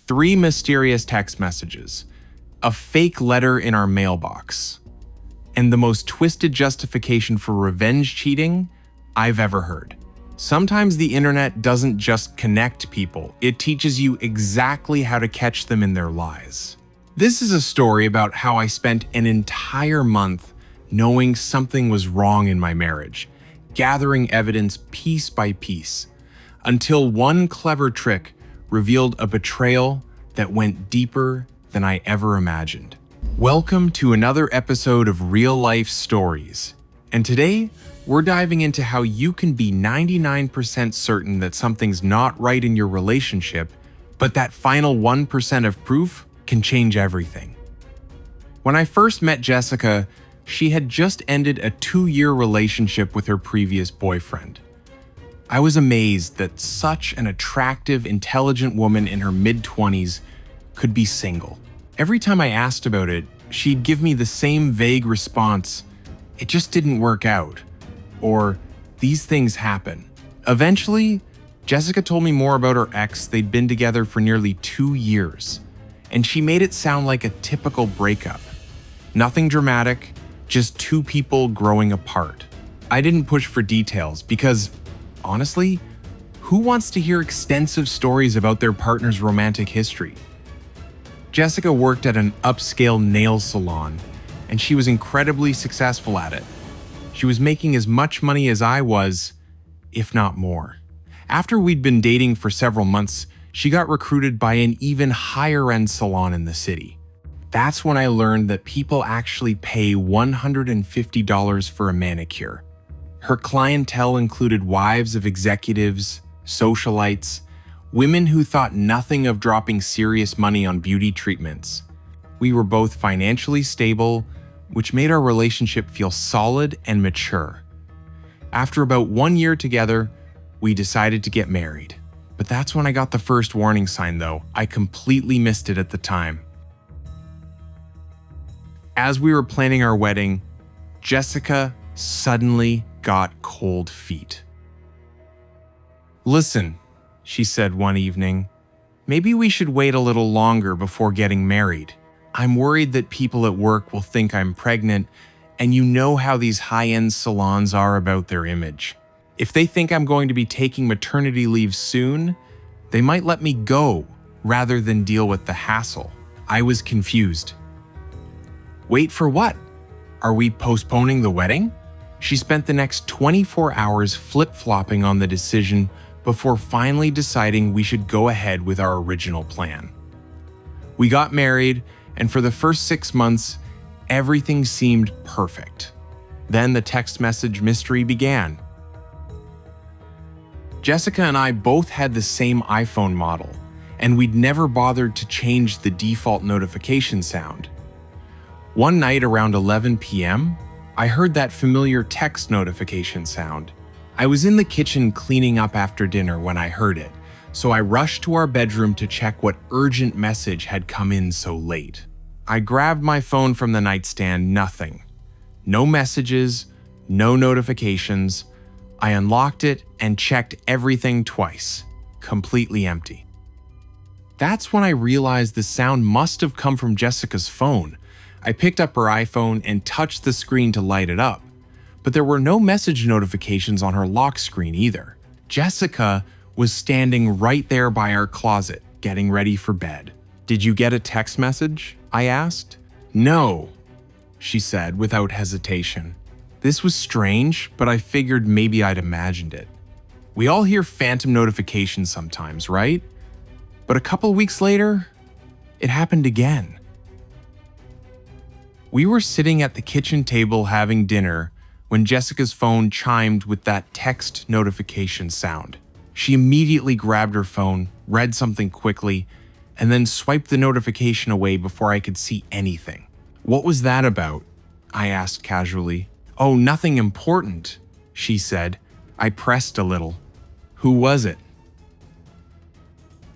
3 mysterious text messages, a fake letter in our mailbox, and the most twisted justification for revenge cheating I've ever heard. Sometimes the internet doesn't just connect people, it teaches you exactly how to catch them in their lies. This is a story about how I spent an entire month knowing something was wrong in my marriage, gathering evidence piece by piece, until one clever trick revealed a betrayal that went deeper than I ever imagined. Welcome to another episode of Real Life Stories, and today we're diving into how you can be 99% certain that something's not right in your relationship, but that final 1% of proof can change everything. When I first met Jessica, she had just ended a 2-year relationship with her previous boyfriend. I was amazed that such an attractive, intelligent woman in her mid-20s could be single. Every time I asked about it, she'd give me the same vague response, "It just didn't work out," or "These things happen." Eventually, Jessica told me more about her ex. They'd been together for nearly 2 years, and she made it sound like a typical breakup. Nothing dramatic, just two people growing apart. I didn't push for details because, honestly, who wants to hear extensive stories about their partner's romantic history? Jessica worked at an upscale nail salon, and she was incredibly successful at it. She was making as much money as I was, if not more. After we'd been dating for several months, she got recruited by an even higher-end salon in the city. That's when I learned that people actually pay $150 for a manicure. Her clientele included wives of executives, socialites, women who thought nothing of dropping serious money on beauty treatments. We were both financially stable, which made our relationship feel solid and mature. After about 1 year together, we decided to get married. But that's when I got the first warning sign, though. I completely missed it at the time. As we were planning our wedding, Jessica suddenly got cold feet. "Listen," she said one evening, "maybe we should wait a little longer before getting married. I'm worried that people at work will think I'm pregnant, and you know how these high-end salons are about their image. If they think I'm going to be taking maternity leave soon, they might let me go rather than deal with the hassle." I was confused. "Wait for what? Are we postponing the wedding?" She spent the next 24 hours flip-flopping on the decision before finally deciding we should go ahead with our original plan. We got married, and for the first 6 months, everything seemed perfect. Then the text message mystery began. Jessica and I both had the same iPhone model, and we'd never bothered to change the default notification sound. One night around 11 p.m., I heard that familiar text notification sound. I was in the kitchen cleaning up after dinner when I heard it, so I rushed to our bedroom to check what urgent message had come in so late. I grabbed my phone from the nightstand, nothing. No messages, no notifications. I unlocked it and checked everything twice, completely empty. That's when I realized the sound must have come from Jessica's phone. I picked up her iPhone and touched the screen to light it up, but there were no message notifications on her lock screen either. Jessica was standing right there by our closet, getting ready for bed. "Did you get a text message?" I asked. "No," she said without hesitation. This was strange, but I figured maybe I'd imagined it. We all hear phantom notifications sometimes, right? But a couple weeks later, it happened again. We were sitting at the kitchen table having dinner when Jessica's phone chimed with that text notification sound. She immediately grabbed her phone, read something quickly, and then swiped the notification away before I could see anything. "What was that about?" I asked casually. "Oh, nothing important," she said. I pressed a little. "Who was it?"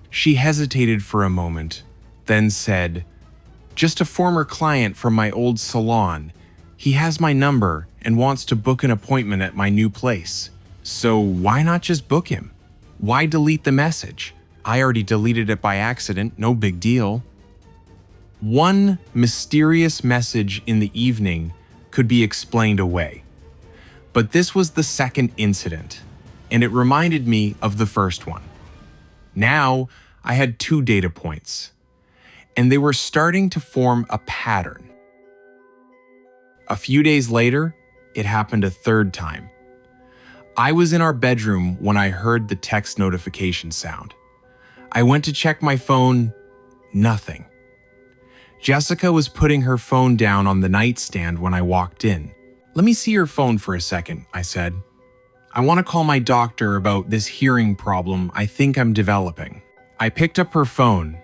She hesitated for a moment, then said, "Just a former client from my old salon. He has my number and wants to book an appointment at my new place. So why not just book him? Why delete the message?" I already deleted it by accident, no big deal. One mysterious message in the evening could be explained away. But this was the second incident, and it reminded me of the first one. Now, I had 2 data points, and they were starting to form a pattern. A few days later, it happened a third time. I was in our bedroom when I heard the text notification sound. I went to check my phone, nothing. Jessica was putting her phone down on the nightstand when I walked in. "Let me see your phone for a second," I said. "I want to call my doctor about this hearing problem I think I'm developing." I picked up her phone.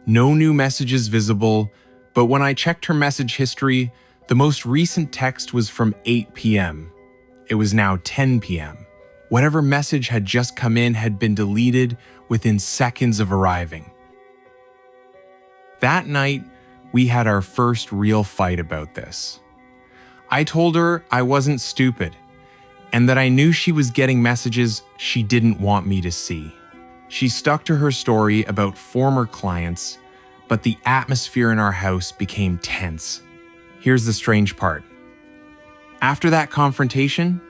No new messages visible, but when I checked her message history, the most recent text was from 8 p.m. It was now 10 p.m. Whatever message had just come in had been deleted within seconds of arriving. That night, we had our first real fight about this. I told her I wasn't stupid, and that I knew she was getting messages she didn't want me to see. She stuck to her story about former clients, but the atmosphere in our house became tense. Here's the strange part. After that confrontation,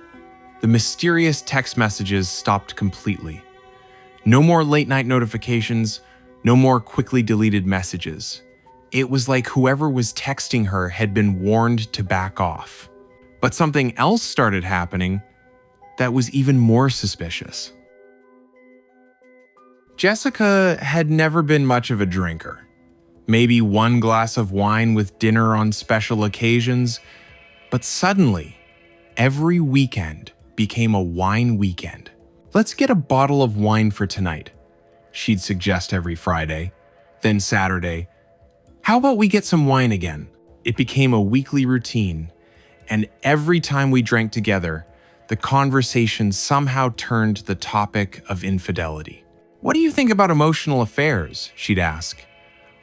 the mysterious text messages stopped completely. No more late-night notifications, no more quickly deleted messages. It was like whoever was texting her had been warned to back off. But something else started happening that was even more suspicious. Jessica had never been much of a drinker. Maybe 1 glass of wine with dinner on special occasions, but suddenly, every weekend became a wine weekend. "Let's get a bottle of wine for tonight," she'd suggest every Friday. Then Saturday, "How about we get some wine again?" It became a weekly routine, and every time we drank together, the conversation somehow turned to the topic of infidelity. "What do you think about emotional affairs?" she'd ask.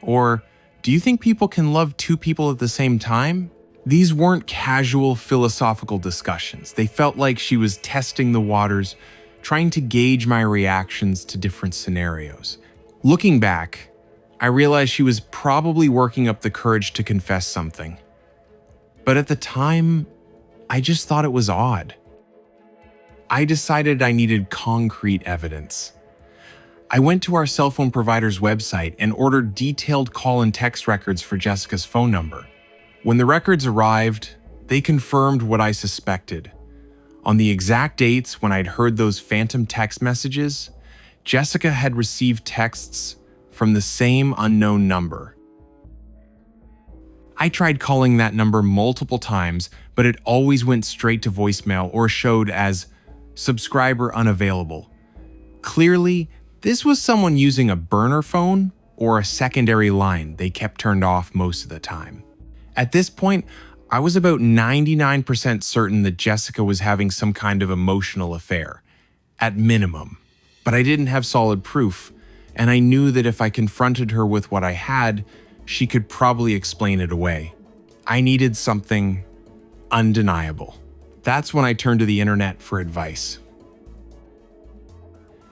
Or, "Do you think people can love 2 people at the same time?" These weren't casual philosophical discussions. They felt like she was testing the waters, trying to gauge my reactions to different scenarios. Looking back, I realized she was probably working up the courage to confess something. But at the time, I just thought it was odd. I decided I needed concrete evidence. I went to our cell phone provider's website and ordered detailed call and text records for Jessica's phone number. When the records arrived, they confirmed what I suspected. On the exact dates when I'd heard those phantom text messages, Jessica had received texts from the same unknown number. I tried calling that number multiple times, but it always went straight to voicemail or showed as subscriber unavailable. Clearly, this was someone using a burner phone or a secondary line they kept turned off most of the time. At this point, I was about 99% certain that Jessica was having some kind of emotional affair, at minimum. But I didn't have solid proof, and I knew that if I confronted her with what I had, she could probably explain it away. I needed something undeniable. That's when I turned to the internet for advice.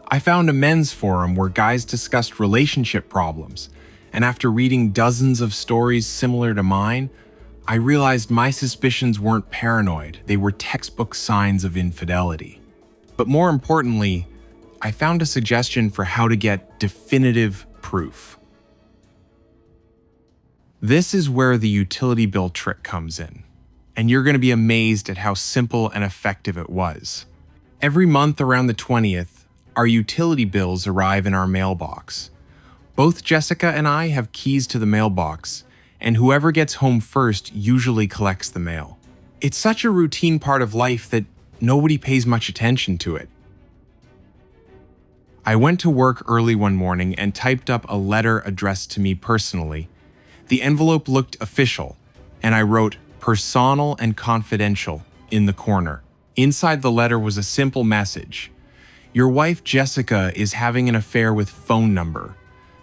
I found a men's forum where guys discussed relationship problems, and after reading dozens of stories similar to mine, I realized my suspicions weren't paranoid, they were textbook signs of infidelity. But more importantly, I found a suggestion for how to get definitive proof. This is where the utility bill trick comes in, and you're going to be amazed at how simple and effective it was. Every month around the 20th, our utility bills arrive in our mailbox. Both Jessica and I have keys to the mailbox, and whoever gets home first usually collects the mail. It's such a routine part of life that nobody pays much attention to it. I went to work early one morning and typed up a letter addressed to me personally. The envelope looked official, and I wrote "personal and confidential" in the corner. Inside the letter was a simple message. Your wife Jessica is having an affair with phone number,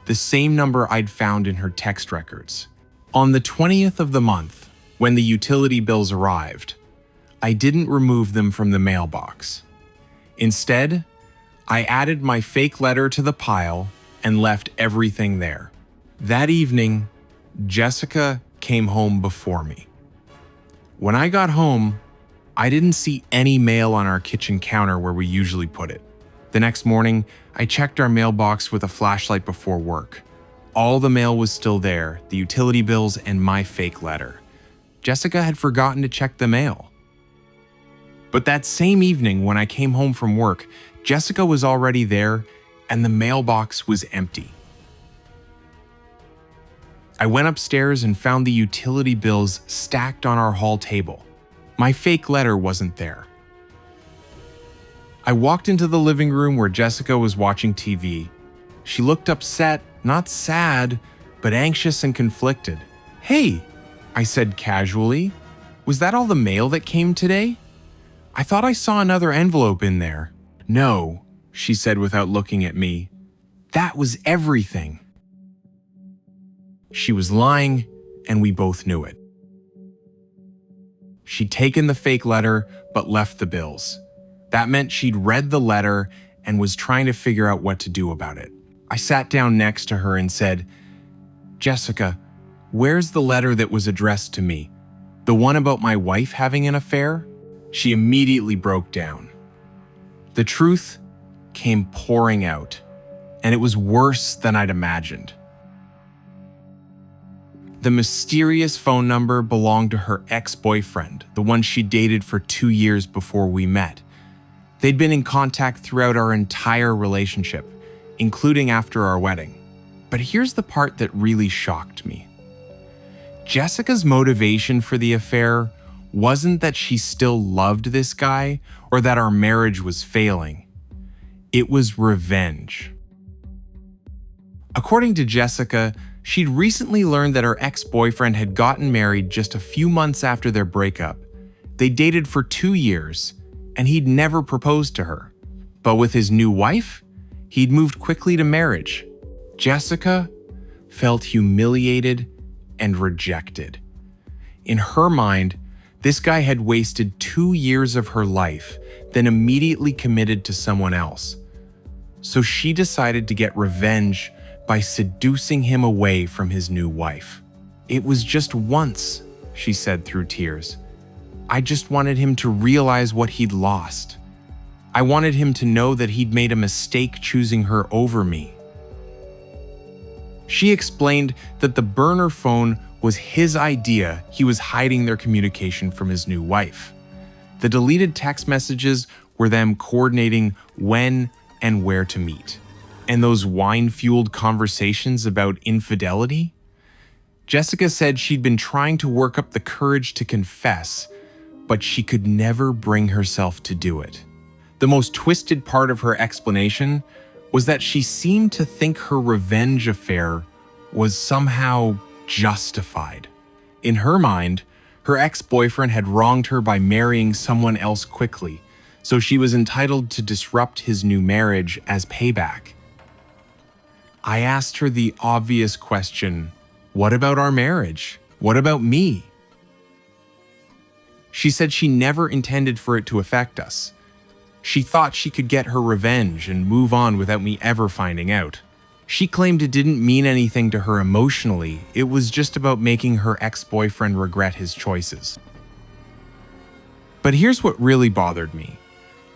the same number I'd found in her text records. On the 20th of the month, when the utility bills arrived, I didn't remove them from the mailbox. Instead, I added my fake letter to the pile and left everything there. That evening, Jessica came home before me. When I got home, I didn't see any mail on our kitchen counter where we usually put it. The next morning, I checked our mailbox with a flashlight before work. All the mail was still there, the utility bills and my fake letter. Jessica had forgotten to check the mail. But that same evening when I came home from work, Jessica was already there and the mailbox was empty. I went upstairs and found the utility bills stacked on our hall table. My fake letter wasn't there. I walked into the living room where Jessica was watching TV. She looked upset, not sad, but anxious and conflicted. "Hey," I said casually, "was that all the mail that came today? I thought I saw another envelope in there." "No," she said without looking at me. "That was everything." She was lying, and we both knew it. She'd taken the fake letter, but left the bills. That meant she'd read the letter and was trying to figure out what to do about it. I sat down next to her and said, "Jessica, where's the letter that was addressed to me? The one about my wife having an affair?" She immediately broke down. The truth came pouring out, and it was worse than I'd imagined. The mysterious phone number belonged to her ex-boyfriend, the one she dated for 2 years before we met. They'd been in contact throughout our entire relationship, including after our wedding. But here's the part that really shocked me. Jessica's motivation for the affair wasn't that she still loved this guy or that our marriage was failing. It was revenge. According to Jessica, she'd recently learned that her ex-boyfriend had gotten married just a few months after their breakup. They dated for 2 years, and he'd never proposed to her. But with his new wife, he'd moved quickly to marriage. Jessica felt humiliated and rejected. In her mind, this guy had wasted 2 years of her life, then immediately committed to someone else. So she decided to get revenge by seducing him away from his new wife. "It was just once," she said through tears. "I just wanted him to realize what he'd lost. I wanted him to know that he'd made a mistake choosing her over me." She explained that the burner phone was his idea. He was hiding their communication from his new wife. The deleted text messages were them coordinating when and where to meet. And those wine-fueled conversations about infidelity? Jessica said she'd been trying to work up the courage to confess, but she could never bring herself to do it. The most twisted part of her explanation was that she seemed to think her revenge affair was somehow justified. In her mind, her ex-boyfriend had wronged her by marrying someone else quickly, so she was entitled to disrupt his new marriage as payback. I asked her the obvious question, "What about our marriage? What about me?" She said she never intended for it to affect us. She thought she could get her revenge and move on without me ever finding out. She claimed it didn't mean anything to her emotionally. It was just about making her ex-boyfriend regret his choices. But here's what really bothered me.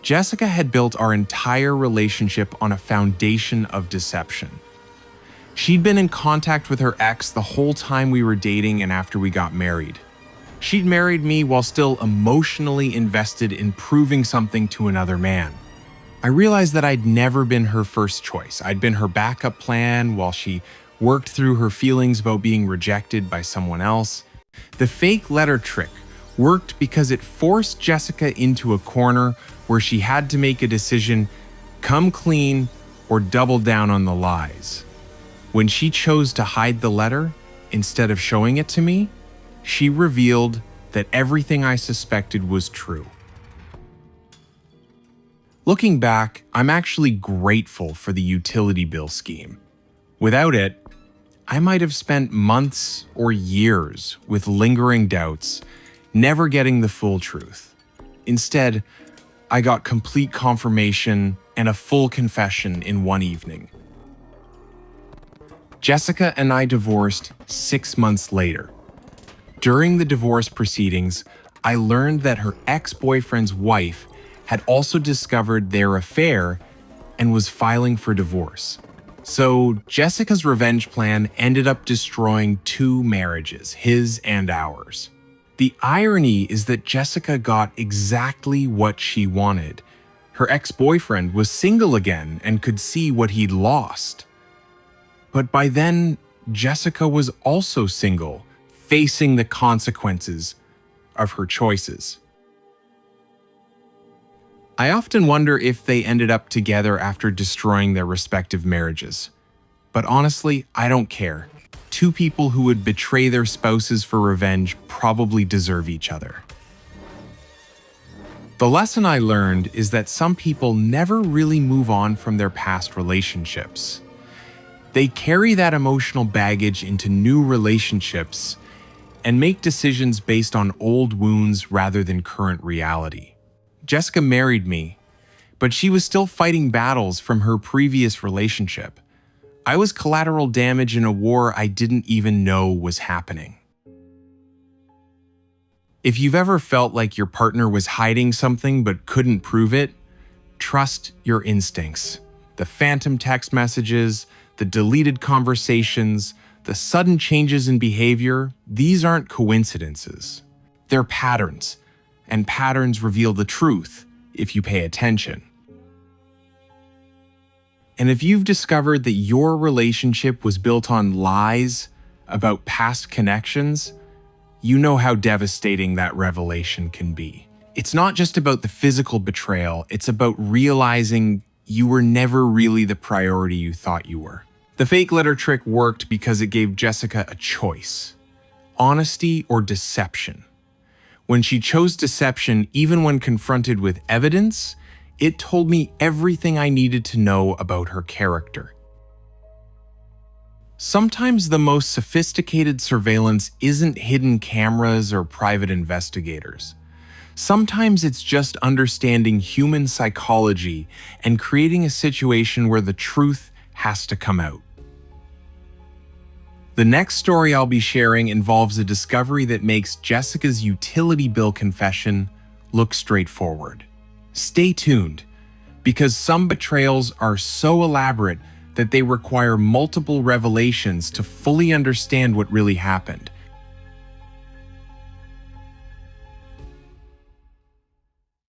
Jessica had built our entire relationship on a foundation of deception. She'd been in contact with her ex the whole time we were dating and after we got married. She'd married me while still emotionally invested in proving something to another man. I realized that I'd never been her first choice. I'd been her backup plan while she worked through her feelings about being rejected by someone else. The fake letter trick worked because it forced Jessica into a corner where she had to make a decision, come clean or double down on the lies. When she chose to hide the letter, instead of showing it to me, she revealed that everything I suspected was true. Looking back, I'm actually grateful for the utility bill scheme. Without it, I might have spent months or years with lingering doubts, never getting the full truth. Instead, I got complete confirmation and a full confession in one evening. Jessica and I divorced 6 months later. During the divorce proceedings, I learned that her ex-boyfriend's wife had also discovered their affair and was filing for divorce. So Jessica's revenge plan ended up destroying 2 marriages, his and ours. The irony is that Jessica got exactly what she wanted. Her ex-boyfriend was single again and could see what he'd lost. But by then, Jessica was also single, facing the consequences of her choices. I often wonder if they ended up together after destroying their respective marriages. But honestly, I don't care. 2 people who would betray their spouses for revenge probably deserve each other. The lesson I learned is that some people never really move on from their past relationships. They carry that emotional baggage into new relationships and make decisions based on old wounds rather than current reality. Jessica married me, but she was still fighting battles from her previous relationship. I was collateral damage in a war I didn't even know was happening. If you've ever felt like your partner was hiding something but couldn't prove it, trust your instincts. The phantom text messages, the deleted conversations, the sudden changes in behavior, these aren't coincidences. They're patterns, and patterns reveal the truth if you pay attention. And if you've discovered that your relationship was built on lies about past connections, you know how devastating that revelation can be. It's not just about the physical betrayal, it's about realizing you were never really the priority you thought you were. The fake letter trick worked because it gave Jessica a choice: honesty or deception. When she chose deception, even when confronted with evidence, it told me everything I needed to know about her character. Sometimes the most sophisticated surveillance isn't hidden cameras or private investigators. Sometimes it's just understanding human psychology and creating a situation where the truth has to come out. The next story I'll be sharing involves a discovery that makes Jessica's utility bill confession look straightforward. Stay tuned, because some betrayals are so elaborate that they require multiple revelations to fully understand what really happened.